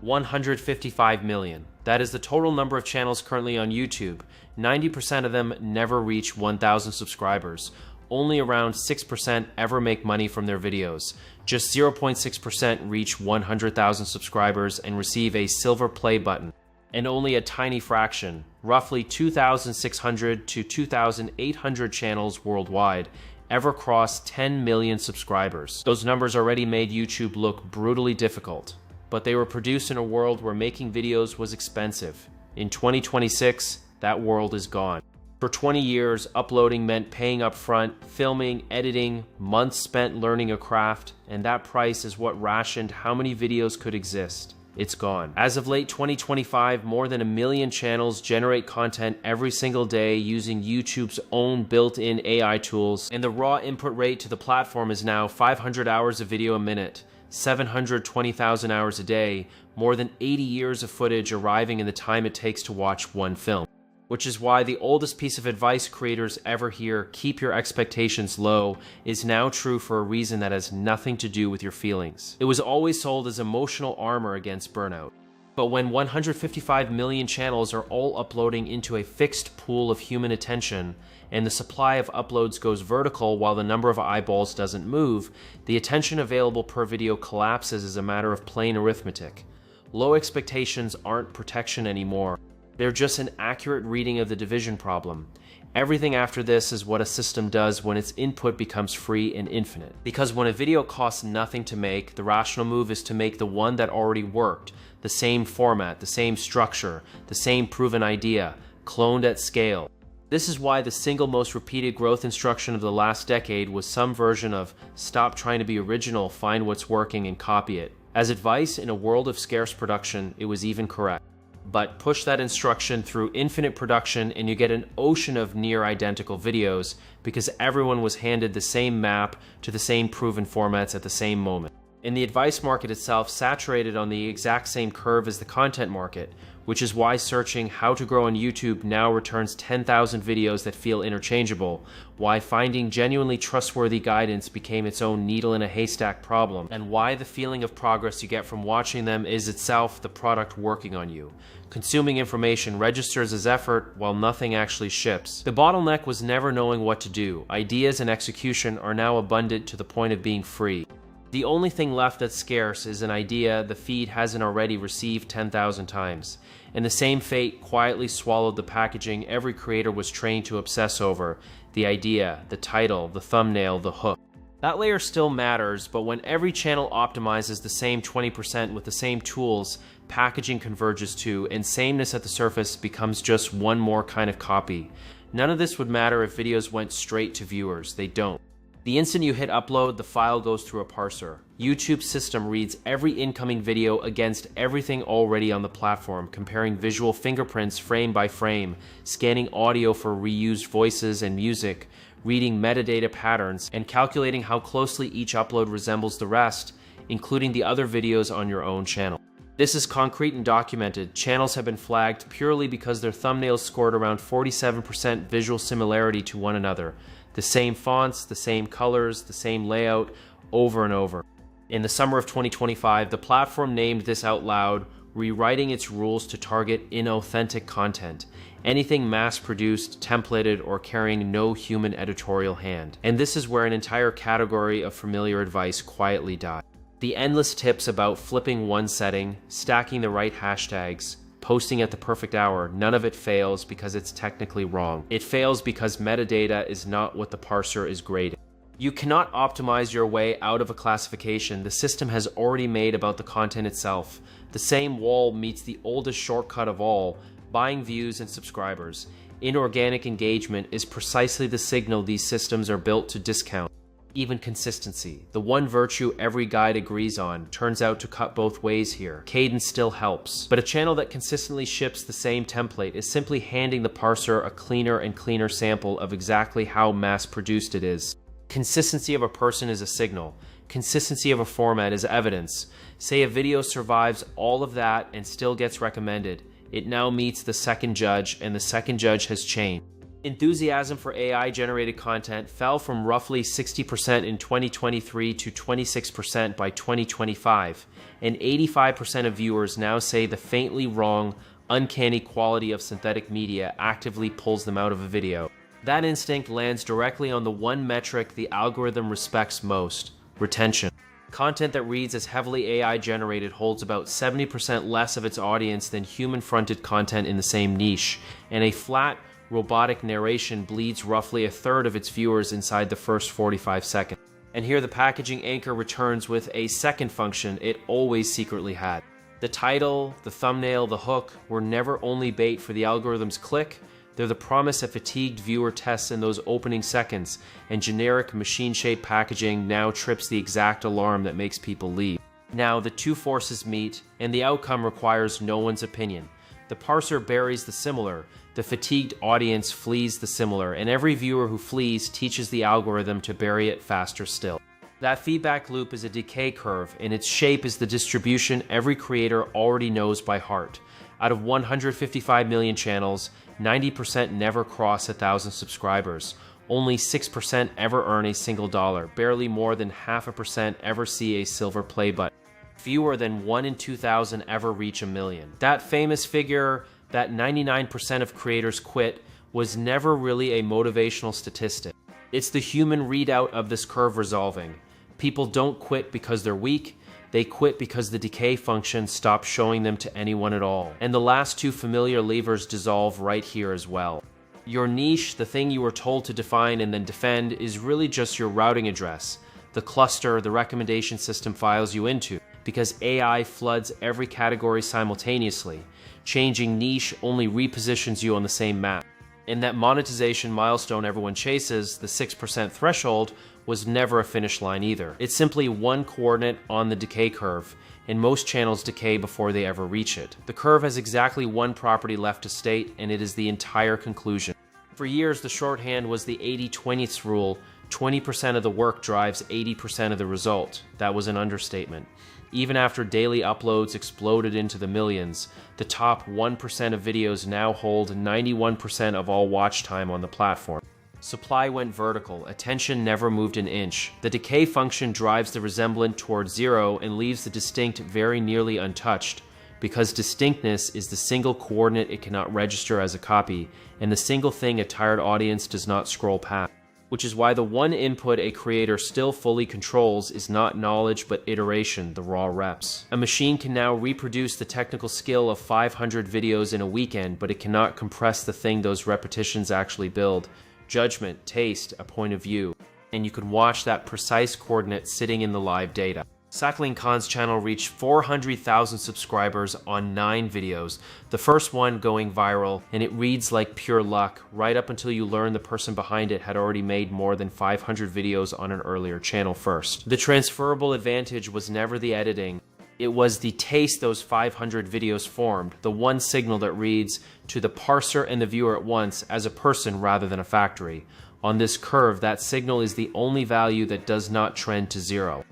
155 million. That is the total number of channels currently on YouTube. 90% of them never reach 1,000 subscribers. Only around 6% ever make money from their videos. Just 0.6% reach 100,000 subscribers and receive a silver play button. And only a tiny fraction, roughly 2,600 to 2,800 channels worldwide, ever cross 10 million subscribers. Those numbers already made YouTube look brutally difficult, but they were produced in a world where making videos was expensive. In 2026, that world is gone. For 20 years, uploading meant paying up front, filming, editing, months spent learning a craft, and that price is what rationed how many videos could exist. It's gone. As of late 2025, more than 1 million channels generate content every single day using YouTube's own built-in AI tools, and the raw input rate to the platform is now 500 hours of video a minute, 720,000 hours a day, more than 80 years of footage arriving in the time it takes to watch one film. Which is why the oldest piece of advice creators ever hear, keep your expectations low, is now true for a reason that has nothing to do with your feelings. It was always sold as emotional armor against burnout. But when 155 million channels are all uploading into a fixed pool of human attention, and the supply of uploads goes vertical while the number of eyeballs doesn't move, the attention available per video collapses as a matter of plain arithmetic. Low expectations aren't protection anymore. They're just an accurate reading of the division problem. Everything after this is what a system does when its input becomes free and infinite. Because when a video costs nothing to make, the rational move is to make the one that already worked, the same format, the same structure, the same proven idea, cloned at scale. This is why the single most repeated growth instruction of the last decade was some version of stop trying to be original, find what's working and copy it. As advice in a world of scarce production, it was even correct. But push that instruction through infinite production and you get an ocean of near identical videos because everyone was handed the same map to the same proven formats at the same moment. And the advice market itself saturated on the exact same curve as the content market, which is why searching how to grow on YouTube now returns 10,000 videos that feel interchangeable, why finding genuinely trustworthy guidance became its own needle in a haystack problem, and why the feeling of progress you get from watching them is itself the product working on you. Consuming information registers as effort while nothing actually ships. The bottleneck was never knowing what to do. Ideas and execution are now abundant to the point of being free. The only thing left that's scarce is an idea the feed hasn't already received 10,000 times. And the same fate quietly swallowed the packaging every creator was trained to obsess over: the idea, the title, the thumbnail, the hook. That layer still matters, but when every channel optimizes the same 20% with the same tools, packaging converges too, and sameness at the surface becomes just one more kind of copy. None of this would matter if videos went straight to viewers. They don't. The instant you hit upload, the file goes through a parser. YouTube's system reads every incoming video against everything already on the platform, comparing visual fingerprints frame by frame, scanning audio for reused voices and music, reading metadata patterns, and calculating how closely each upload resembles the rest, including the other videos on your own channel. This is concrete and documented. Channels have been flagged purely because their thumbnails scored around 47% visual similarity to one another. The same fonts, the same colors, the same layout, over and over. In the summer of 2025, the platform named this out loud, rewriting its rules to target inauthentic content. Anything mass-produced, templated, or carrying no human editorial hand. And this is where an entire category of familiar advice quietly died. The endless tips about flipping one setting, stacking the right hashtags, posting at the perfect hour, none of it fails because it's technically wrong. It fails because metadata is not what the parser is grading. You cannot optimize your way out of a classification the system has already made about the content itself. The same wall meets the oldest shortcut of all, buying views and subscribers. Inorganic engagement is precisely the signal these systems are built to discount. Even consistency, the one virtue every guide agrees on, turns out to cut both ways here. Cadence still helps, but a channel that consistently ships the same template is simply handing the parser a cleaner and cleaner sample of exactly how mass-produced it is. Consistency of a person is a signal. Consistency of a format is evidence. Say a video survives all of that and still gets recommended. It now meets the second judge, and the second judge has changed. Enthusiasm for AI-generated content fell from roughly 60% in 2023 to 26% by 2025, and 85% of viewers now say the faintly wrong, uncanny quality of synthetic media actively pulls them out of a video. That instinct lands directly on the one metric the algorithm respects most: retention. Content that reads as heavily AI-generated holds about 70% less of its audience than human-fronted content in the same niche, and a flat, robotic narration bleeds roughly a third of its viewers inside the first 45 seconds. And here the packaging anchor returns with a second function it always secretly had. The title, the thumbnail, the hook were never only bait for the algorithm's click, they're the promise a fatigued viewer tests in those opening seconds, and generic machine-shaped packaging now trips the exact alarm that makes people leave. Now the two forces meet, and the outcome requires no one's opinion. The parser buries the similar, the fatigued audience flees the similar, and every viewer who flees teaches the algorithm to bury it faster still. That feedback loop is a decay curve, and its shape is the distribution every creator already knows by heart. Out of 155 million channels, 90% never cross 1,000 subscribers. Only 6% ever earn a single dollar. Barely more than 0.5% ever see a silver play button. Fewer than 1 in 2,000 ever reach 1 million. That famous figure that 99% of creators quit was never really a motivational statistic. It's the human readout of this curve resolving. People don't quit because they're weak. They quit because the decay function stops showing them to anyone at all. And the last two familiar levers dissolve right here as well. Your niche, the thing you were told to define and then defend, is really just your routing address, the cluster the recommendation system files you into, because AI floods every category simultaneously. Changing niche only repositions you on the same map. And that monetization milestone everyone chases, the 6% threshold, was never a finish line either. It's simply one coordinate on the decay curve, and most channels decay before they ever reach it. The curve has exactly one property left to state, and it is the entire conclusion. For years, the shorthand was the 80-20 rule. 20% of the work drives 80% of the result. That was an understatement. Even after daily uploads exploded into the millions, the top 1% of videos now hold 91% of all watch time on the platform. Supply went vertical, attention never moved an inch. The decay function drives the resemblant towards zero and leaves the distinct very nearly untouched, because distinctness is the single coordinate it cannot register as a copy, and the single thing a tired audience does not scroll past. Which is why the one input a creator still fully controls is not knowledge but iteration, the raw reps. A machine can now reproduce the technical skill of 500 videos in a weekend, but it cannot compress the thing those repetitions actually build: judgment, taste, a point of view. And you can watch that precise coordinate sitting in the live data. Sakling Khan's channel reached 400,000 subscribers on 9 videos, the first one going viral, and it reads like pure luck, right up until you learn the person behind it had already made more than 500 videos on an earlier channel first. The transferable advantage was never the editing. It was the taste those 500 videos formed, the one signal that reads to the parser and the viewer at once as a person rather than a factory. On this curve, that signal is the only value that does not trend to zero.